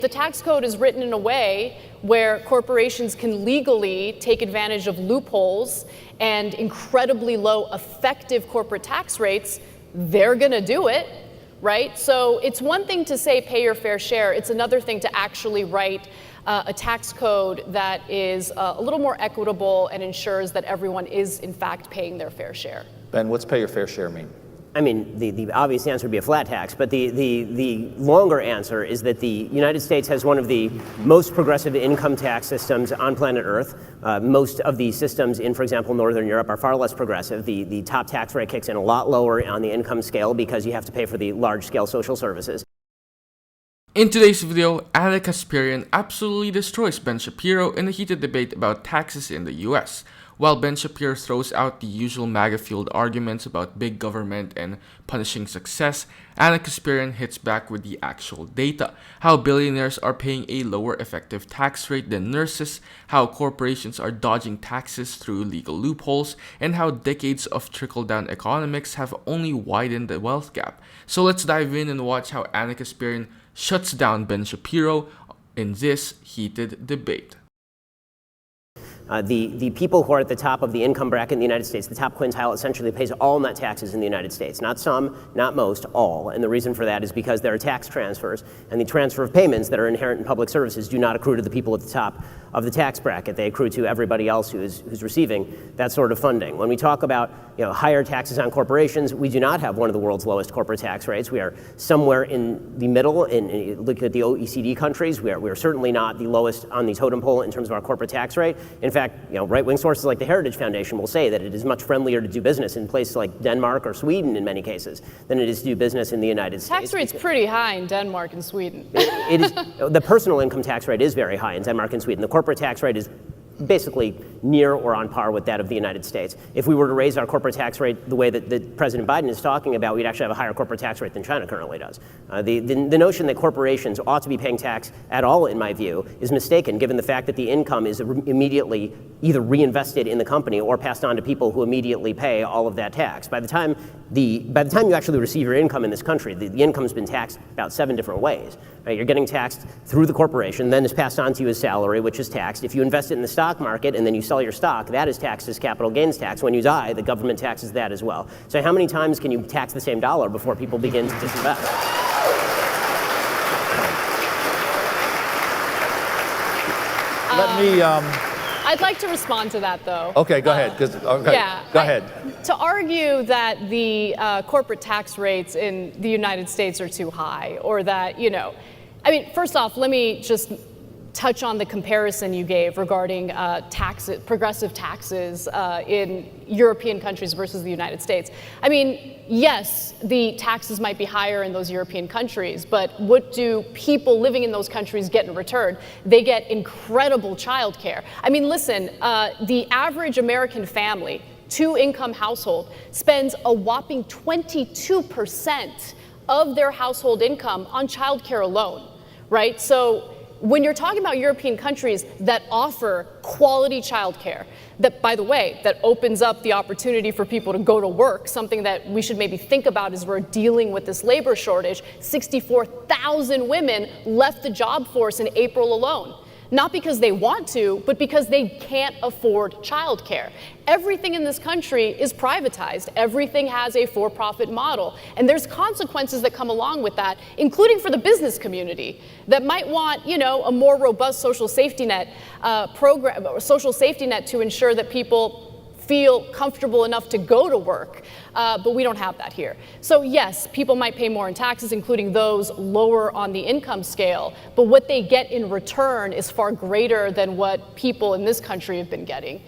The tax code is written in a way where corporations can legally take advantage of loopholes and incredibly low effective corporate tax rates. They're going to do it, right? So it's one thing to say pay your fair share. It's another thing to actually write a tax code that is a little more equitable and ensures that everyone is, in fact, paying their fair share. Ben, what's pay your fair share mean? I mean, the obvious answer would be a flat tax, but the longer answer is that the United States has one of the most progressive income tax systems on planet Earth. Most of the systems in, for example, Northern Europe are far less progressive. The top tax rate kicks in a lot lower on the income scale because you have to pay for the large-scale social services. In today's video, Anna Kasparian absolutely destroys Ben Shapiro in a heated debate about taxes in the US. While Ben Shapiro throws out the usual MAGA-fueled arguments about big government and punishing success, Anna Kasparian hits back with the actual data. How billionaires are paying a lower effective tax rate than nurses, how corporations are dodging taxes through legal loopholes, and how decades of trickle-down economics have only widened the wealth gap. So let's dive in and watch how Anna Kasparian shuts down Ben Shapiro in this heated debate. The people who are at the top of the income bracket in the United States, the top quintile, essentially pays all net taxes in the United States. Not some, not most, all. And the reason for that is because there are tax transfers, and the transfer of payments that are inherent in public services do not accrue to the people at the top of the tax bracket. They accrue to everybody else who's receiving that sort of funding. When we talk about higher taxes on corporations, we do not have one of the world's lowest corporate tax rates. We are somewhere in the middle. Look at the OECD countries. We are certainly not the lowest on the totem pole in terms of our corporate tax rate. In fact, right-wing sources like the Heritage Foundation will say that it is much friendlier to do business in places like Denmark or Sweden in many cases than it is to do business in the United States. Tax rate's pretty high in Denmark and Sweden. It is. The personal income tax rate is very high in Denmark and Sweden. The corporate tax rate is basically near or on par with that of the United States. If we were to raise our corporate tax rate the way that President Biden is talking about, we'd actually have a higher corporate tax rate than China currently does. The notion that corporations ought to be paying tax at all, in my view, is mistaken, given the fact that the income is immediately either reinvested in the company or passed on to people who immediately pay all of that tax. By the time you actually receive your income in this country, the income's been taxed about 7 different ways. Right? You're getting taxed through the corporation, then it's passed on to you as salary, which is taxed. If you invest it in the stock market and then you sell your stock, that is taxed as capital gains tax. When you die, the government taxes that as well. So how many times can you tax the same dollar before people begin to disinvest? Let me... I'd like to respond to that, though. Okay, go ahead. Yeah, go ahead. To argue that the corporate tax rates in the United States are too high, or that, first off, let me just touch on the comparison you gave regarding progressive taxes in European countries versus the United States. I mean, yes, the taxes might be higher in those European countries, but what do people living in those countries get in return? They get incredible childcare. I mean, listen, the average American family, 2-income household, spends a whopping 22% of their household income on childcare alone, right? So when you're talking about European countries that offer quality childcare, that, by the way, that opens up the opportunity for people to go to work, something that we should maybe think about as we're dealing with this labor shortage, 64,000 women left the job force in April alone. Not because they want to, but because they can't afford childcare. Everything in this country is privatized. Everything has a for-profit model. And there's consequences that come along with that, including for the business community that might want, a more robust social safety net program, or social safety net to ensure that people feel comfortable enough to go to work, but we don't have that here. So yes, people might pay more in taxes, including those lower on the income scale, but what they get in return is far greater than what people in this country have been getting.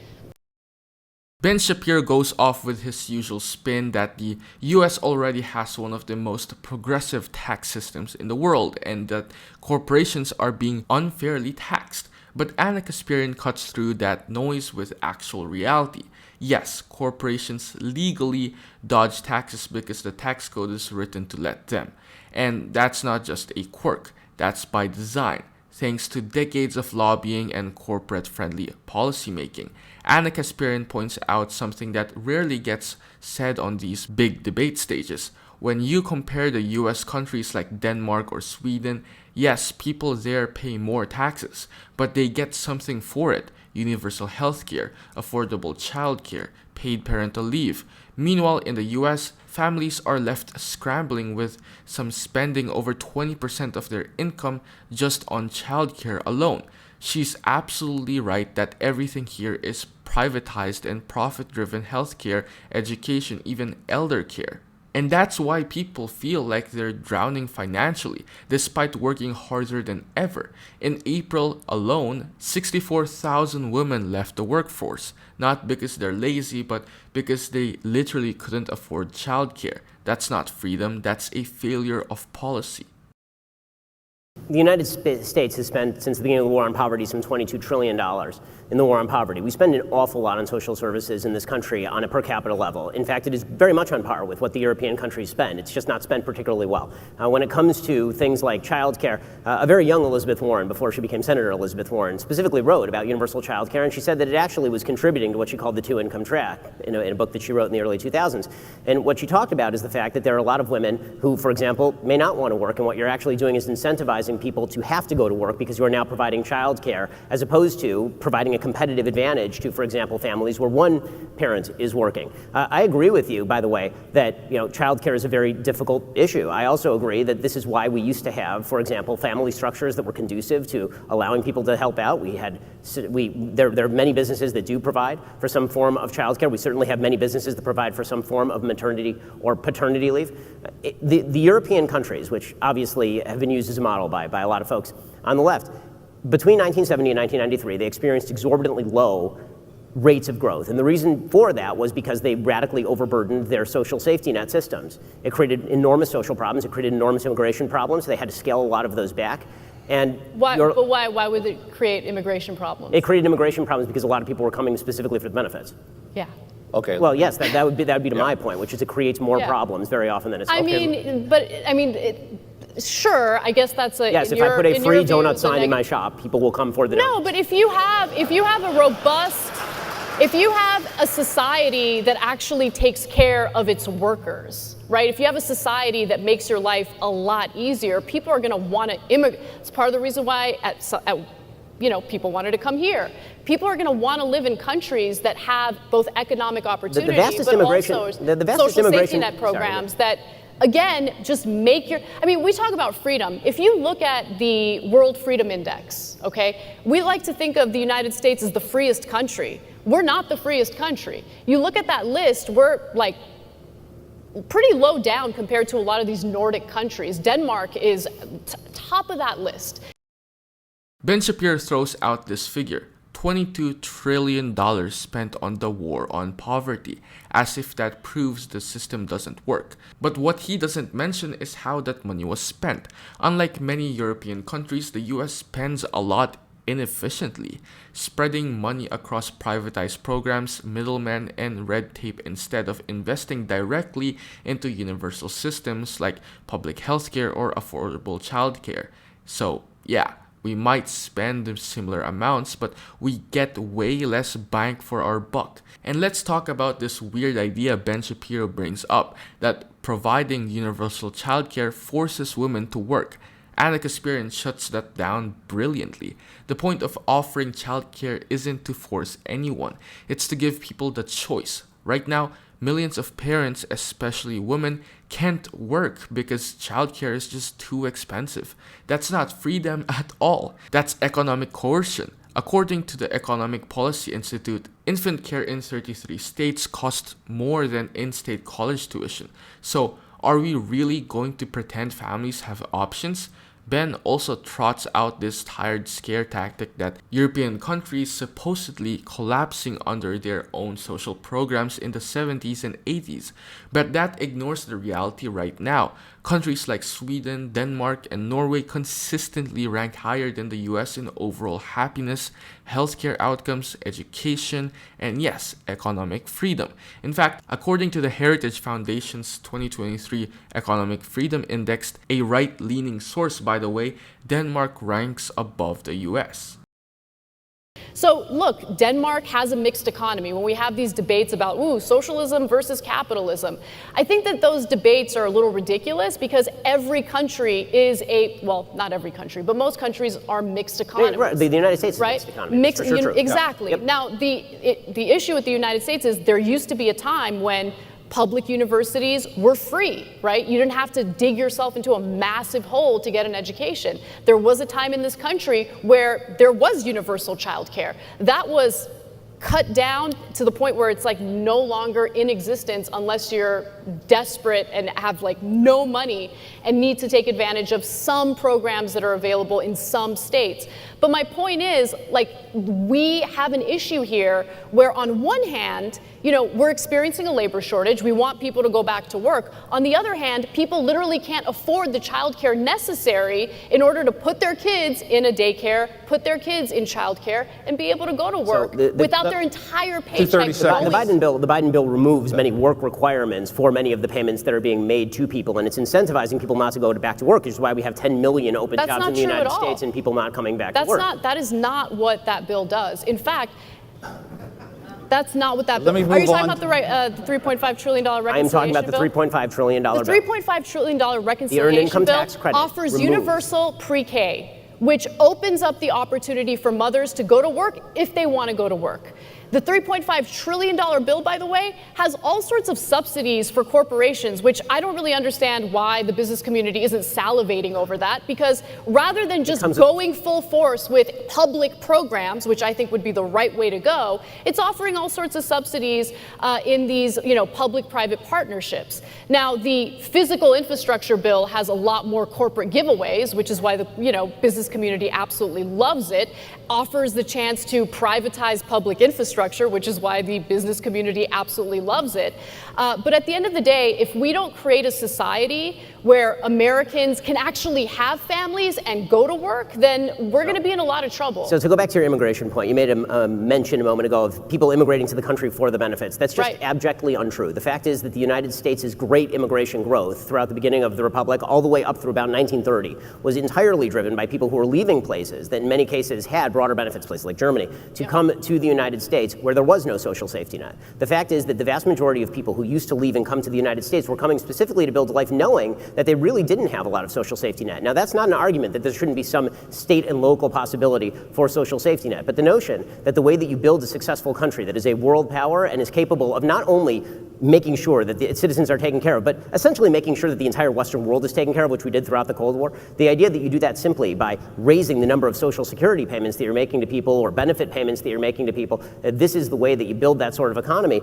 Ben Shapiro goes off with his usual spin that the US already has one of the most progressive tax systems in the world and that corporations are being unfairly taxed. But Anna Kasparian cuts through that noise with actual reality. Yes, corporations legally dodge taxes because the tax code is written to let them. And that's not just a quirk, that's by design, thanks to decades of lobbying and corporate-friendly policymaking. Anna Kasparian points out something that rarely gets said on these big debate stages. When you compare the US countries like Denmark or Sweden, Yes, people there pay more taxes, but they get something for it: universal healthcare, affordable childcare, paid parental leave. Meanwhile, in the US, families are left scrambling with some spending over 20% of their income just on childcare alone. She's absolutely right that everything here is privatized and profit-driven: healthcare, education, even elder care. And that's why people feel like they're drowning financially, despite working harder than ever. In April alone, 64,000 women left the workforce, not because they're lazy, but because they literally couldn't afford childcare. That's not freedom, that's a failure of policy. The United States has spent, since the beginning of the war on poverty, some $22 trillion in the war on poverty. We spend an awful lot on social services in this country on a per capita level. In fact, it is very much on par with what the European countries spend. It's just not spent particularly well. When it comes to things like childcare, a very young Elizabeth Warren, before she became Senator Elizabeth Warren, specifically wrote about universal childcare, and she said that it actually was contributing to what she called the two-income trap in a book that she wrote in the early 2000s. And what she talked about is the fact that there are a lot of women who, for example, may not want to work, and what you're actually doing is incentivizing people to have to go to work because you are now providing childcare, as opposed to providing a competitive advantage to, for example, families where one parent is working. I agree with you, by the way, that childcare is a very difficult issue. I also agree that this is why we used to have, for example, family structures that were conducive to allowing people to help out. There are many businesses that do provide for some form of childcare. We certainly have many businesses that provide for some form of maternity or paternity leave. The European countries, which obviously have been used as a model by a lot of folks on the left, between 1970 and 1993, they experienced exorbitantly low rates of growth. And the reason for that was because they radically overburdened their social safety net systems. It created enormous social problems. It created enormous immigration problems. They had to scale a lot of those back. And why would it create immigration problems? It created immigration problems because a lot of people were coming specifically for the benefits. Yeah. Okay. Well, yes, that would be to my point, which is it creates more problems very often than it's. Sure, I guess that's a. Yes, if I put a free donut sign in my shop, people will come for the. No, but if you have a robust, if you have a society that actually takes care of its workers, right? If you have a society that makes your life a lot easier, people are going to want to immigrate. It's part of the reason why people wanted to come here. People are going to want to live in countries that have both economic opportunity, but also social safety net programs that, again, just make we talk about freedom. If you look at the World Freedom Index, okay, we like to think of the United States as the freest country. We're not the freest country. You look at that list, we're like pretty low down compared to a lot of these Nordic countries. Denmark is top of that list. Ben Shapiro throws out this figure: $22 trillion spent on the war on poverty, as if that proves the system doesn't work. But what he doesn't mention is how that money was spent. Unlike many European countries, the US spends a lot inefficiently, spreading money across privatized programs, middlemen, and red tape instead of investing directly into universal systems like public healthcare or affordable childcare. So, yeah, we might spend similar amounts, but we get way less bang for our buck. And let's talk about this weird idea Ben Shapiro brings up, that providing universal childcare forces women to work. Kasparian shuts that down brilliantly. The point of offering childcare isn't to force anyone, it's to give people the choice. Right now, millions of parents, especially women, can't work because childcare is just too expensive. That's not freedom at all. That's economic coercion. According to the Economic Policy Institute, infant care in 33 states costs more than in-state college tuition. So, are we really going to pretend families have options? Ben also trots out this tired scare tactic that European countries supposedly collapsing under their own social programs in the 70s and 80s, but that ignores the reality right now. Countries like Sweden, Denmark, and Norway consistently rank higher than the US in overall happiness, healthcare outcomes, education, and yes, economic freedom. In fact, according to the Heritage Foundation's 2023 Economic Freedom Index, a right-leaning source by the way, Denmark ranks above the US. So look, Denmark has a mixed economy. When we have these debates about, socialism versus capitalism, I think that those debates are a little ridiculous because every country is not every country, but most countries are mixed economies. Right. The United States is a mixed economy. For sure, true. Exactly. Yep. Now, the issue with the United States is there used to be a time when public universities were free, right? You didn't have to dig yourself into a massive hole to get an education. There was a time in this country where there was universal childcare. That was cut down to the point where it's like no longer in existence unless you're desperate and have like no money and need to take advantage of some programs that are available in some states. But my point is, like, we have an issue here where on one hand, we're experiencing a labor shortage. We want people to go back to work. On the other hand, people literally can't afford the childcare necessary in order to put their kids in a daycare, put their kids in childcare, and be able to go to work without their entire paycheck. The Biden bill removes many work requirements for many of the payments that are being made to people, and it's incentivizing people not to go back to work, which is why we have 10 million open jobs in the United States and people not coming back to work. That is not what that bill does. In fact, that's not what that bill. Are you talking about the $3.5 trillion reconciliation bill? I am talking about the $3.5 trillion bill. The $3.5 trillion reconciliation bill offers universal pre-K, which opens up the opportunity for mothers to go to work if they want to go to work. The $3.5 trillion bill, by the way, has all sorts of subsidies for corporations, which I don't really understand why the business community isn't salivating over that, because rather than just going full force with public programs, which I think would be the right way to go, it's offering all sorts of subsidies in these, public-private partnerships. Now, the physical infrastructure bill has a lot more corporate giveaways, which is why the, business community absolutely loves it, offers the chance to privatize public infrastructure, which is why the business community absolutely loves it. But at the end of the day, if we don't create a society where Americans can actually have families and go to work, then we're going to be in a lot of trouble. So to go back to your immigration point, you made a mention a moment ago of people immigrating to the country for the benefits. That's just abjectly untrue. The fact is that the United States' great immigration growth throughout the beginning of the Republic, all the way up through about 1930, was entirely driven by people who were leaving places that in many cases had broader benefits, places like Germany, to come to the United States where there was no social safety net. The fact is that the vast majority of people who used to leave and come to the United States were coming specifically to build a life knowing that they really didn't have a lot of social safety net. Now, that's not an argument that there shouldn't be some state and local possibility for social safety net, but the notion that the way that you build a successful country that is a world power and is capable of not only making sure that its citizens are taken care of, but essentially making sure that the entire Western world is taken care of, which we did throughout the Cold War, the idea that you do that simply by raising the number of social security payments that you're making to people or benefit payments that you're making to people, that this is the way that you build that sort of economy.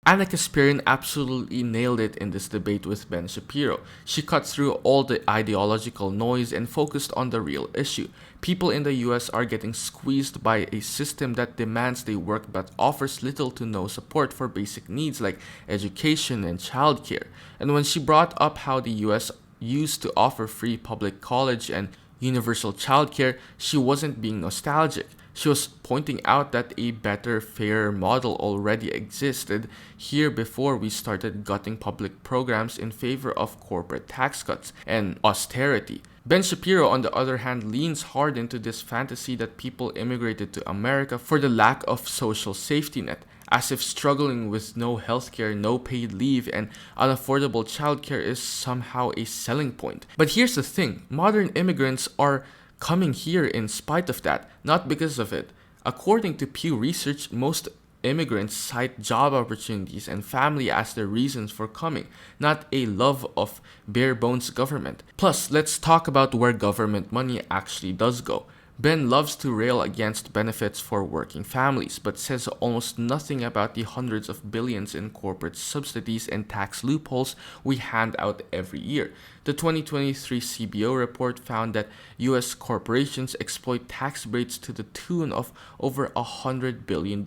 Anna Kasparian absolutely nailed it in this debate with Ben Shapiro. She cut through all the ideological noise and focused on the real issue. People in the US are getting squeezed by a system that demands they work but offers little to no support for basic needs like education and childcare. And when she brought up how the US used to offer free public college and universal childcare, she wasn't being nostalgic. She was pointing out that a better, fairer model already existed here before we started gutting public programs in favor of corporate tax cuts and austerity. Ben Shapiro, on the other hand, leans hard into this fantasy that people immigrated to America for the lack of social safety net, as if struggling with no healthcare, no paid leave, and unaffordable childcare is somehow a selling point. But here's the thing, modern immigrants are coming here in spite of that, not because of it. According to Pew Research, most immigrants cite job opportunities and family as their reasons for coming, not a love of bare-bones government. Plus, let's talk about where government money actually does go. Ben loves to rail against benefits for working families, but says almost nothing about the hundreds of billions in corporate subsidies and tax loopholes we hand out every year. The 2023 CBO report found that US corporations exploit tax breaks to the tune of over $100 billion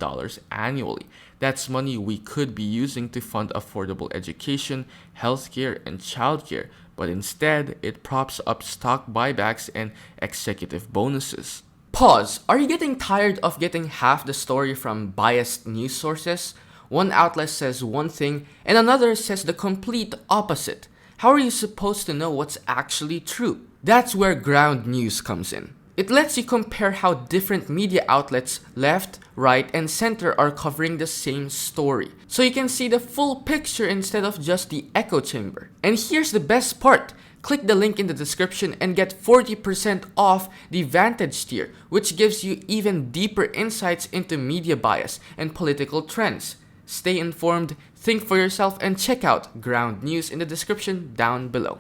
annually. That's money we could be using to fund affordable education, healthcare, and childcare, but instead, it props up stock buybacks and executive bonuses. Pause. Are you getting tired of getting half the story from biased news sources? One outlet says one thing and another says the complete opposite. How are you supposed to know what's actually true? That's where ground news comes in. It lets you compare how different media outlets, left, right, and center, are covering the same story. So you can see the full picture instead of just the echo chamber. And here's the best part. Click the link in the description and get 40% off the Vantage tier, which gives you even deeper insights into media bias and political trends. Stay informed, think for yourself, and check out Ground News in the description down below.